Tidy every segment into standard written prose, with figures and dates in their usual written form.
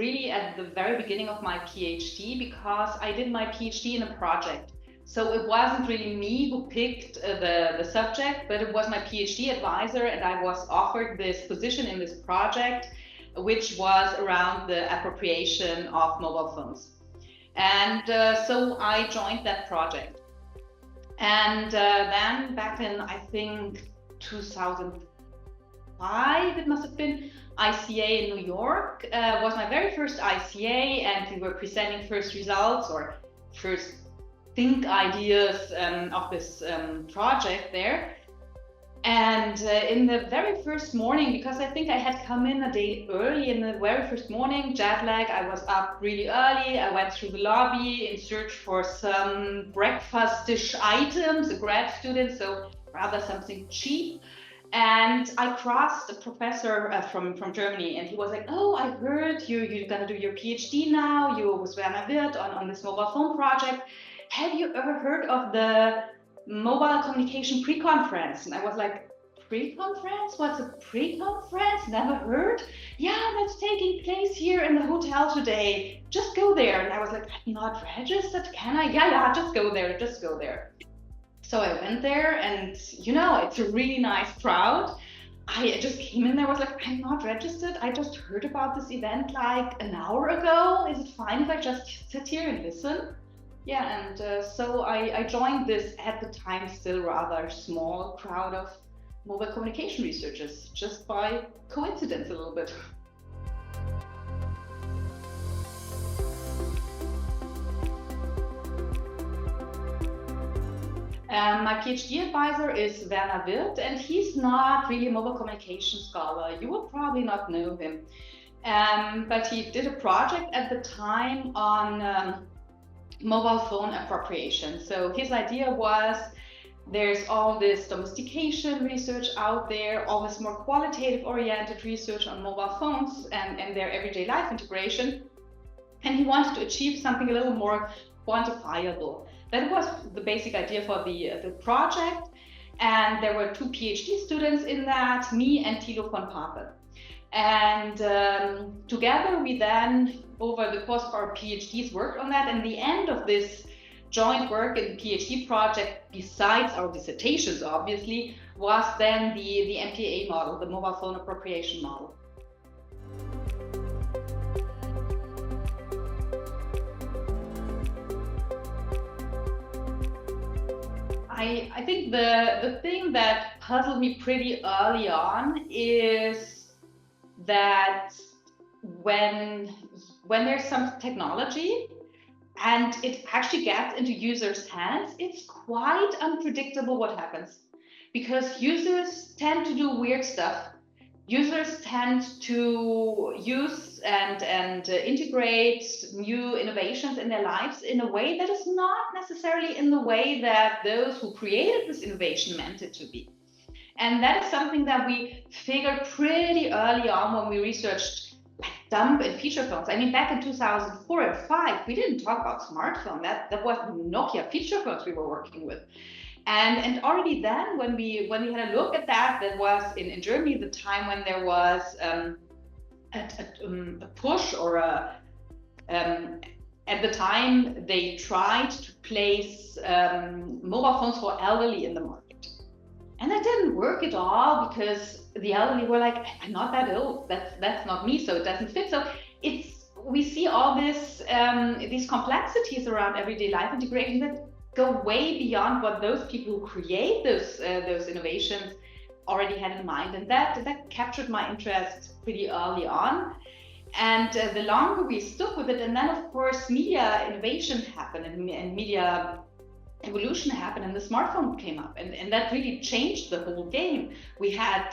really at the very beginning of my PhD, because I did my PhD in a project. So it wasn't really me who picked the subject, but it was my PhD advisor, and I was offered this position in this project, which was around the appropriation of mobile phones. And so I joined that project. And then back in, I think, 2005, it must have been, ICA in New York was my very first ICA, and we were presenting first results or first think ideas of this project there. And in the very first morning, because I think I had come in a day early, in the very first morning, jet lag, I was up really early. I went through the lobby in search for some breakfast-ish items, a grad student, so rather something cheap. And I crossed a professor from Germany, and he was like, "Oh, I heard you're gonna do your PhD now. You with Werner Wirth on this mobile phone project. Have you ever heard of the mobile communication pre-conference?" And I was like, "Pre-conference? What's a pre-conference? Never heard. Yeah, that's taking place here in the hotel today. Just go there." And I was like, "I'm not registered, can I?" Yeah, just go there, just go there. So I went there, and you know, it's a really nice crowd. I just came in there, was like, "I'm not registered. I just heard about this event like an hour ago. Is it fine if I just sit here and listen?" Yeah, and so I joined this, at the time, still rather small crowd of mobile communication researchers, just by coincidence a little bit. My PhD advisor is Werner Wirth, and he's not really a mobile communication scholar. You will probably not know him. But he did a project at the time on mobile phone appropriation. So his idea was, there's all this domestication research out there, all this more qualitative oriented research on mobile phones and their everyday life integration. And he wanted to achieve something a little more quantifiable. That was the basic idea for the project. And there were 2 PhD students in that, me and Thilo von Pape. And together we then, over the course of our PhDs, worked on that. And the end of this joint work in the PhD project, besides our dissertations obviously, was then the MPA model, the mobile phone appropriation model. I think the thing that puzzled me pretty early on is that when there's some technology and it actually gets into users' hands, it's quite unpredictable what happens, because users tend to do weird stuff. Users tend to use and integrate new innovations in their lives in a way that is not necessarily in the way that those who created this innovation meant it to be. And that is something that we figured pretty early on when we researched like dumb and feature phones. I mean, back in 2004 and 2005, we didn't talk about smartphone. That was Nokia feature phones we were working with. And already then, when we had a look at that, was in Germany the time when there was a push or at the time they tried to place mobile phones for elderly in the market. And that didn't work at all, because the elderly were like, "I'm not that old, that's not me, so it doesn't fit." So we see all this these complexities around everyday life integration that go way beyond what those people who create those innovations already had in mind. And that captured my interest pretty early on. And the longer we stuck with it, and then of course media innovation happened and media evolution happened, and the smartphone came up, and that really changed the whole game. We had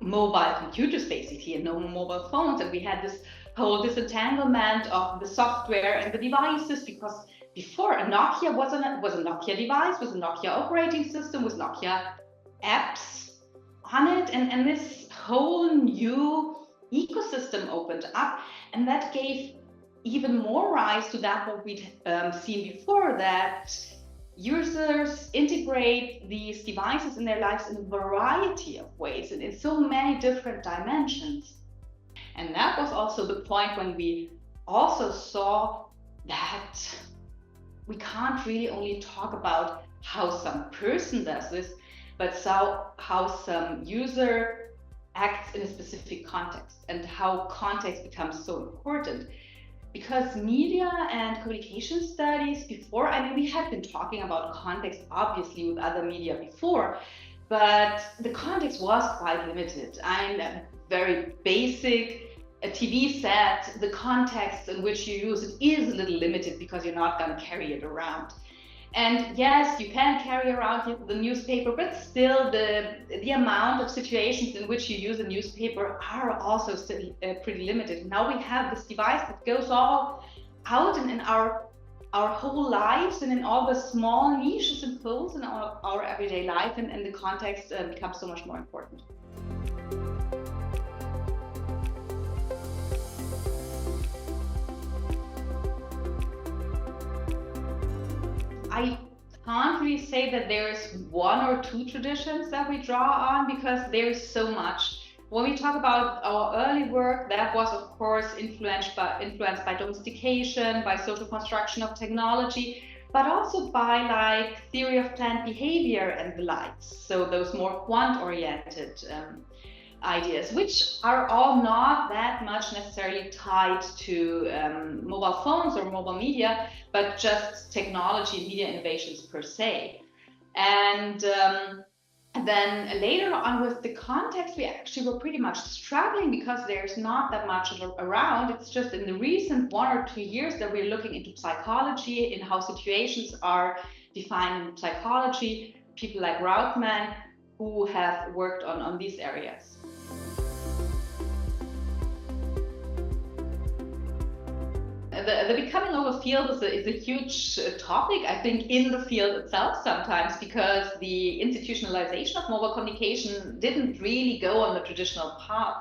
mobile computers basically, and no mobile phones, and we had this whole disentanglement of the software and the devices, because before, a Nokia was a Nokia device, was a Nokia operating system, with Nokia apps on it, and this whole new ecosystem opened up, and that gave even more rise to that what we'd seen before, that users integrate these devices in their lives in a variety of ways and in so many different dimensions. And that was also the point when we also saw that we can't really only talk about how some person does this, but how some user acts in a specific context, and how context becomes so important. Because media and communication studies before, I mean, we had been talking about context obviously with other media before, but the context was quite limited. I'm very basic. A TV set, the context in which you use it is a little limited because you're not going to carry it around. And yes, you can carry around the newspaper, but still the amount of situations in which you use a newspaper are also still pretty limited. Now we have this device that goes all out and in our whole lives and in all the small niches and folds in our everyday life, and the context becomes so much more important. I can't really say that there's one or two traditions that we draw on, because there's so much. When we talk about our early work, that was of course influenced by domestication, by social construction of technology, but also by like theory of plant behavior and the likes. So those more quant-oriented ideas, which are all not that much necessarily tied to mobile phones or mobile media, but just technology and media innovations per se. And then later on with the context, we actually were pretty much struggling because there's not that much around. It's just in the recent 1 or 2 years that we're looking into psychology, in how situations are defined in psychology, people like Rautmann who have worked on these areas. The becoming of a field is a huge topic, I think, in the field itself sometimes, because the institutionalization of mobile communication didn't really go on the traditional path.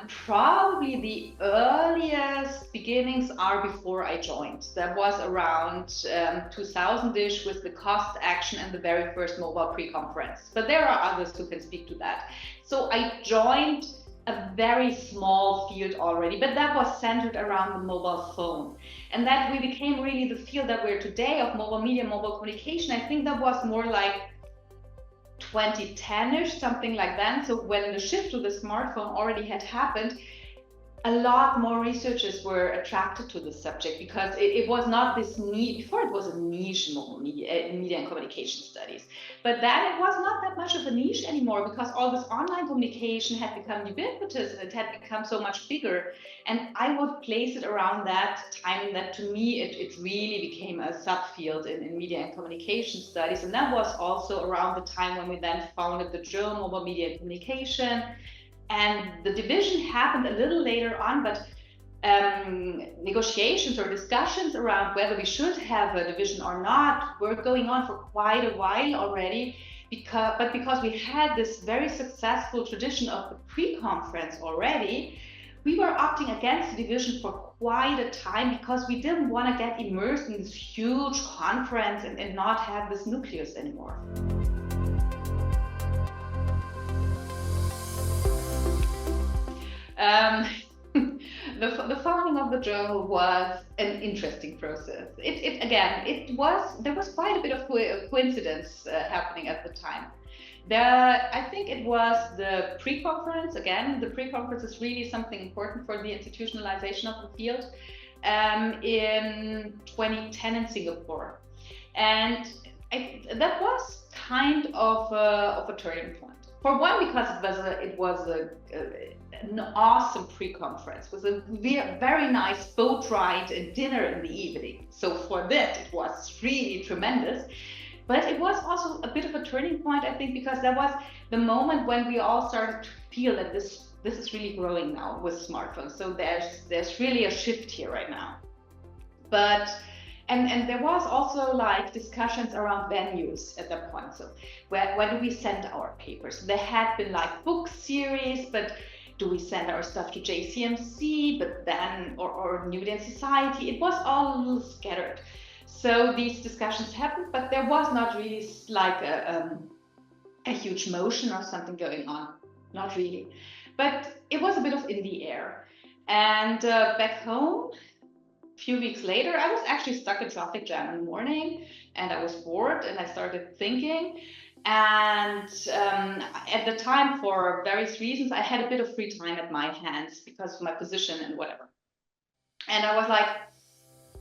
Probably the earliest beginnings are before I joined. That was around 2000-ish with the cost action and the very first mobile pre-conference. But there are others who can speak to that. So I joined a very small field already, but that was centered around the mobile phone. And that we became really the field that we're today of mobile media, mobile communication. I think that was more like 2010-ish, something like that. So when the shift to the smartphone already had happened, a lot more researchers were attracted to this subject, because it was not this niche. Before it was a niche mobile media and communication studies, but then it was not that much of a niche anymore, because all this online communication had become ubiquitous and it had become so much bigger. And I would place it around that time that to me it really became a subfield in media and communication studies. And that was also around the time when we then founded the journal Mobile Media and Communication. And the division happened a little later on, but negotiations or discussions around whether we should have a division or not were going on for quite a while already. Because we had this very successful tradition of the pre-conference already, we were opting against the division for quite a time, because we didn't want to get immersed in this huge conference and not have this nucleus anymore. The founding of the journal was an interesting process. There was quite a bit of coincidence happening at the time. I think it was the pre-conference. Again, the pre-conference is really something important for the institutionalization of the field, in 2010 in Singapore. And that was kind of a turning point. For one, because it was an awesome pre-conference with a very nice boat ride and dinner in the evening. So for that, it was really tremendous. But it was also a bit of a turning point, I think, because that was the moment when we all started to feel that this is really growing now with smartphones. So there's really a shift here right now. But and there was also like discussions around venues at that point. So where do we send our papers? There had been like book series, but do we send our stuff to JCMC, but then or New Media Society? It was all a little scattered. So these discussions happened, but there was not really like a huge motion or something going on. Not really. but it was a bit of in the air. And back home, a few weeks later, I was actually stuck in traffic jam in the morning, and I was bored, and I started thinking. And at the time, for various reasons, I had a bit of free time at my hands because of my position and whatever. And I was like,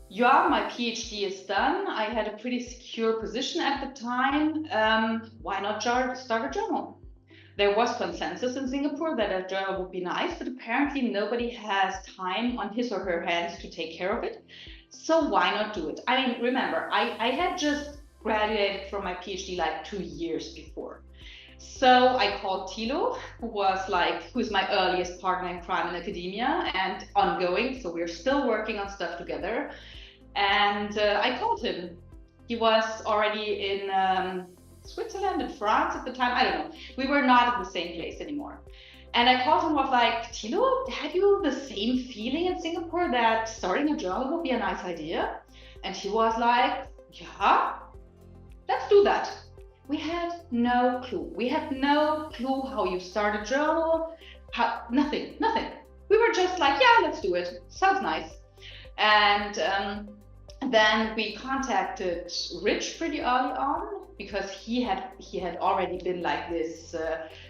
yeah, my PhD is done. I had a pretty secure position at the time. Why not start a journal? There was consensus in Singapore that a journal would be nice, but apparently nobody has time on his or her hands to take care of it. So why not do it? I mean, remember, I had just graduated from my PhD like 2 years before. So I called Thilo, who's my earliest partner in crime in academia and ongoing. So we're still working on stuff together. And I called him. He was already in Switzerland and France at the time. I don't know. We were not at the same place anymore. And I called him, was like, Thilo, had you the same feeling in Singapore that starting a journal would be a nice idea? And he was like, yeah, let's do that. We had no clue. We had no clue how you start a journal, nothing. We were just like, yeah, let's do it. Sounds nice. And then we contacted Rich pretty early on because he had already been like this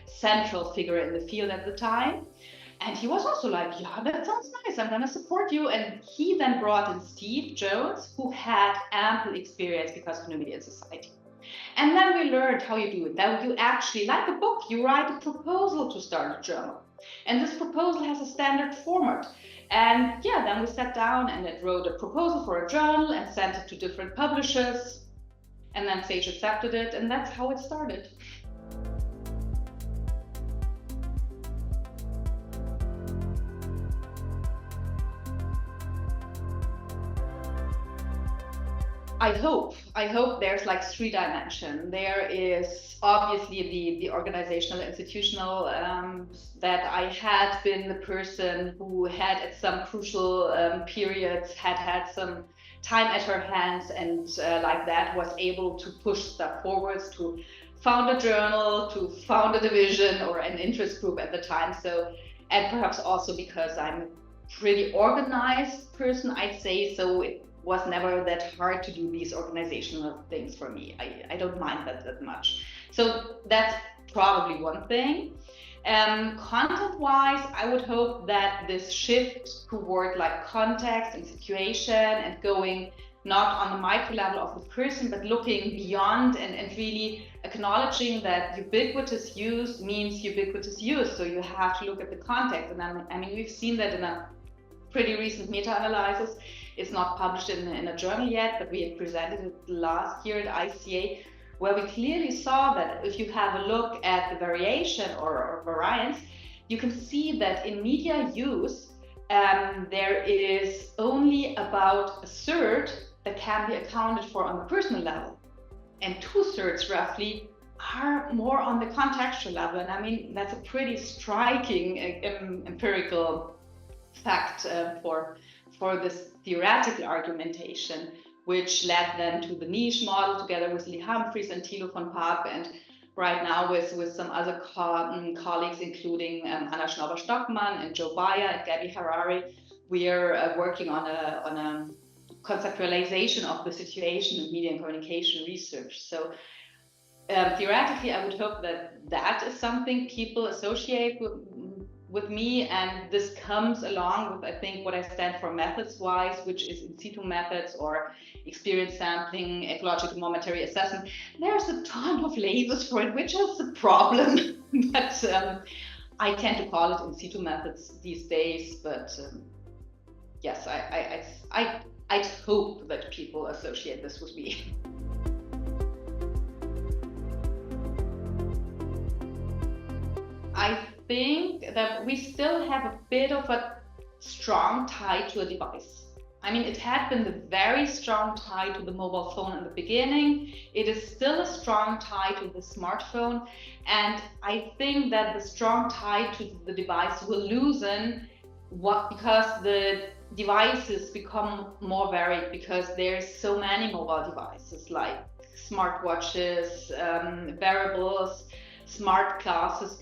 central figure in the field at the time. And he was also like, yeah, that sounds nice. I'm going to support you. And he then brought in Steve Jones, who had ample experience because of New Media in Society. And then we learned how you do it. That you actually, like a book, you write a proposal to start a journal. And this proposal has a standard format. And yeah, then we sat down and it wrote a proposal for a journal and sent it to different publishers. And then Sage accepted it, and that's how it started. I hope there's like 3 dimensions. There is obviously the organizational, institutional, that I had been the person who had at some crucial periods had some time at her hands and like that was able to push stuff forwards, to found a journal, to found a division or an interest group at the time. So, and perhaps also because I'm a pretty organized person, I'd say, so it was never that hard to do these organizational things for me. I don't mind that much. So that's probably one thing. Content-wise, I would hope that this shift toward like context and situation and going not on the micro level of the person, but looking beyond and really acknowledging that ubiquitous use means ubiquitous use. So you have to look at the context. And I mean, we've seen that in a pretty recent meta-analysis. It's not published in a journal yet, but we had presented it last year at ICA, where we clearly saw that if you have a look at the variation or variance, you can see that in media use, there is only about 1/3 that can be accounted for on the personal level. And 2/3 roughly are more on the contextual level. And I mean, that's a pretty striking empirical fact for this theoretical argumentation, which led then to the niche model together with Lee Humphries and Thilo von Pape, and right now with some other colleagues, including Anna Schnauber-Stockmann and Joe Bayer and Gabby Harari. We are working on a conceptualization of the situation in media and communication research. So theoretically, I would hope that is something people associate with me, and this comes along with, I think, what I stand for methods-wise, which is in situ methods or experience sampling, ecological momentary assessment. There's a ton of labels for it, which is a problem, but I tend to call it in situ methods these days. But yes, I'd hope that people associate this with me. I think that we still have a bit of a strong tie to a device. I mean, it had been the very strong tie to the mobile phone in the beginning. It is still a strong tie to the smartphone. And I think that the strong tie to the device will loosen because the devices become more varied, because there's so many mobile devices like smartwatches, wearables, smart glasses,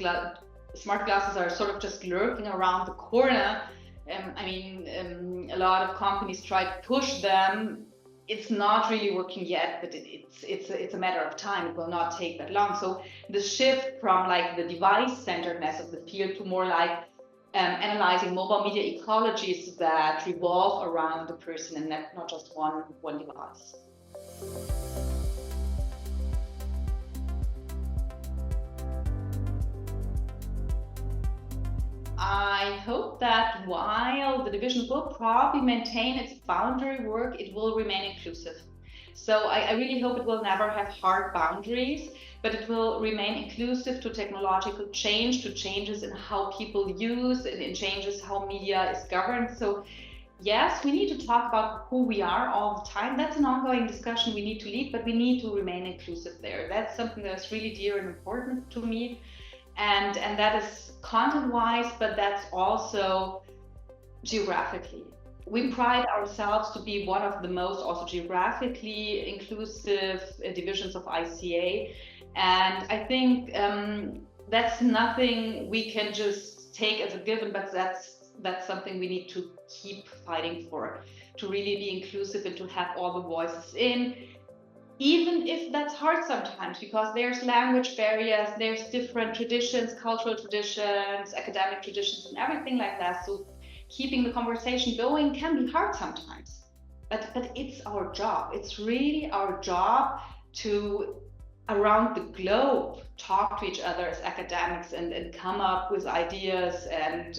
smart glasses are sort of just lurking around the corner. A lot of companies try to push them. It's not really working yet, but it's a matter of time. It will not take that long. So the shift from like the device-centeredness of the field to more like analyzing mobile media ecologies that revolve around the person and not just one device. I hope that while the division will probably maintain its boundary work, it will remain inclusive. So I really hope it will never have hard boundaries, but it will remain inclusive to technological change, to changes in how people use, and in changes how media is governed. So yes, we need to talk about who we are all the time. That's an ongoing discussion we need to lead, but we need to remain inclusive there. That's something that's really dear and important to me. And that is content-wise, but that's also geographically. We pride ourselves to be one of the most also geographically inclusive divisions of ICA. And I think that's nothing we can just take as a given, but that's something we need to keep fighting for, to really be inclusive and to have all the voices in. Even if that's hard sometimes, because there's language barriers, there's different traditions, cultural traditions, academic traditions, and everything like that. So keeping the conversation going can be hard sometimes. But it's our job. It's really our job to, around the globe, talk to each other as academics and come up with ideas and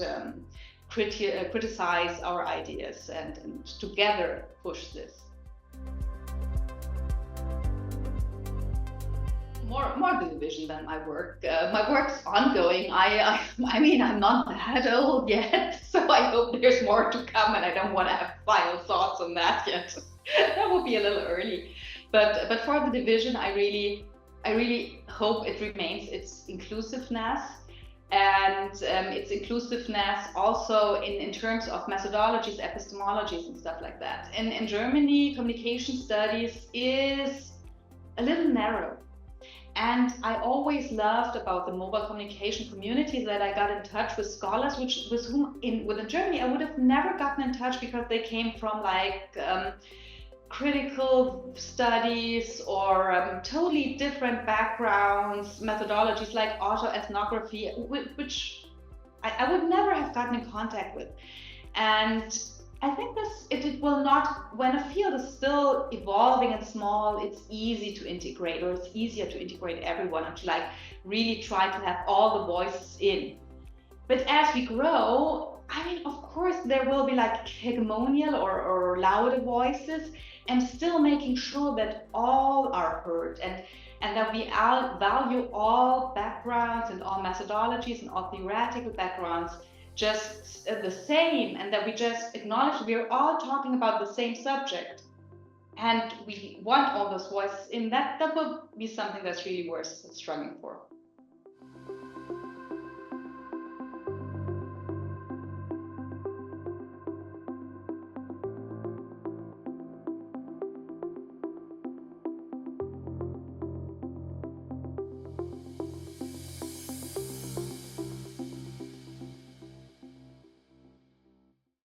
criticize our ideas and together push this. More the division than my work. My work's ongoing. I'm not that old yet, so I hope there's more to come, and I don't want to have final thoughts on that yet. That would be a little early. But for the division, I really hope it remains its inclusiveness, and its inclusiveness also in terms of methodologies, epistemologies, and stuff like that. In Germany, communication studies is a little narrow. And I always loved about the mobile communication community that I got in touch with scholars with whom within Germany I would have never gotten in touch, because they came from like critical studies or totally different backgrounds, methodologies like autoethnography, which I would never have gotten in contact with. And I think it will not, when a field is still evolving and small, it's easy to integrate, or it's easier to integrate everyone and to like really try to have all the voices in. But as we grow, of course, there will be like hegemonial or louder voices, and still making sure that all are heard and that we value all backgrounds and all methodologies and all theoretical backgrounds just the same, and that we just acknowledge we are all talking about the same subject, and we want all those voices in. That will be something that's really worth struggling for.